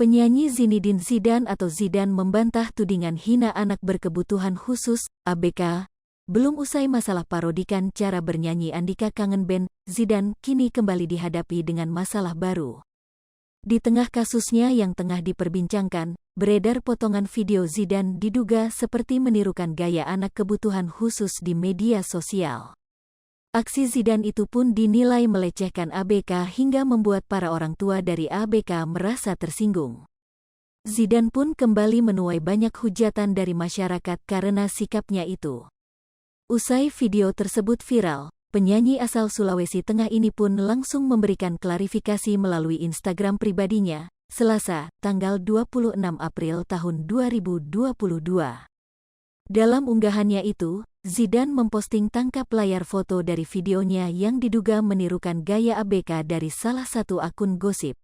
Penyanyi Zinedine Zidane atau Zidane membantah tudingan hina anak berkebutuhan khusus, ABK. Belum usai masalah parodikan cara bernyanyi Andika Kangen Band, Zidane kini kembali dihadapi dengan masalah baru. Di tengah kasusnya yang tengah diperbincangkan, beredar potongan video Zidane diduga seperti menirukan gaya anak kebutuhan khusus di media sosial. Aksi Zidane itu pun dinilai melecehkan ABK hingga membuat para orang tua dari ABK merasa tersinggung. Zidane pun kembali menuai banyak hujatan dari masyarakat karena sikapnya itu. Usai video tersebut viral, penyanyi asal Sulawesi Tengah ini pun langsung memberikan klarifikasi melalui Instagram pribadinya, Selasa, tanggal 26 April tahun 2022. Dalam unggahannya itu, Zidane memposting tangkap layar foto dari videonya yang diduga menirukan gaya ABK dari salah satu akun gosip.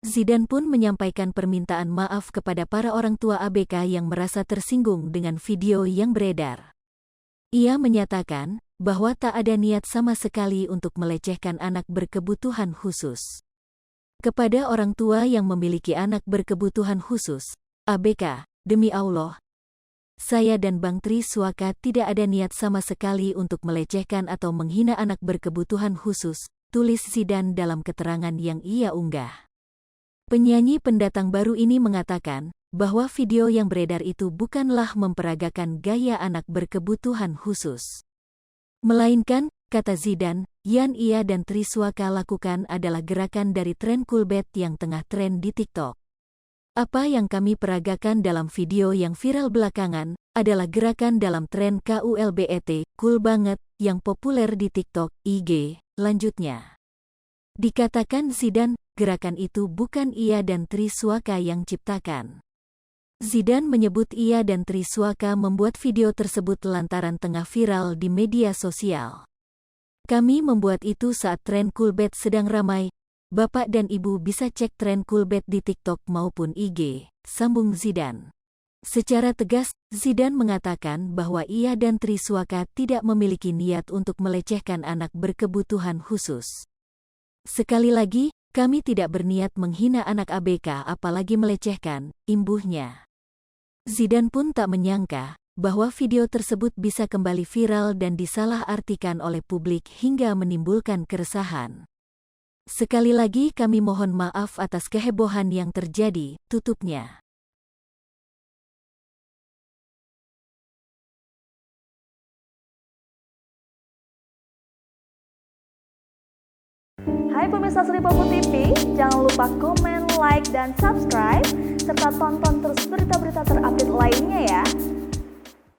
Zidane pun menyampaikan permintaan maaf kepada para orang tua ABK yang merasa tersinggung dengan video yang beredar. Ia menyatakan bahwa tak ada niat sama sekali untuk melecehkan anak berkebutuhan khusus. Kepada orang tua yang memiliki anak berkebutuhan khusus, ABK, demi Allah, saya dan Bang Triswaka tidak ada niat sama sekali untuk melecehkan atau menghina anak berkebutuhan khusus, tulis Zidane dalam keterangan yang ia unggah. Penyanyi pendatang baru ini mengatakan bahwa video yang beredar itu bukanlah memperagakan gaya anak berkebutuhan khusus. Melainkan, kata Zidane, yang ia dan Triswaka lakukan adalah gerakan dari tren Coolbet yang tengah tren di TikTok. Apa yang kami peragakan dalam video yang viral belakangan adalah gerakan dalam tren KULBET, cool banget, yang populer di TikTok, IG, lanjutnya. Dikatakan Zidane, gerakan itu bukan ia dan Triswaka yang ciptakan. Zidane menyebut ia dan Triswaka membuat video tersebut lantaran tengah viral di media sosial. Kami membuat itu saat tren Coolbet sedang ramai. Bapak dan Ibu bisa cek tren Coolbet di TikTok maupun IG, sambung Zidane. Secara tegas, Zidane mengatakan bahwa ia dan Triswaka tidak memiliki niat untuk melecehkan anak berkebutuhan khusus. Sekali lagi, kami tidak berniat menghina anak ABK apalagi melecehkan, imbuhnya. Zidane pun tak menyangka bahwa video tersebut bisa kembali viral dan disalah-artikan oleh publik hingga menimbulkan keresahan. Sekali lagi kami mohon maaf atas kehebohan yang terjadi, tutupnya. Hai pemirsa Sri Popo TV, jangan lupa komen, like, dan subscribe, serta tonton terus berita-berita terupdate lainnya ya.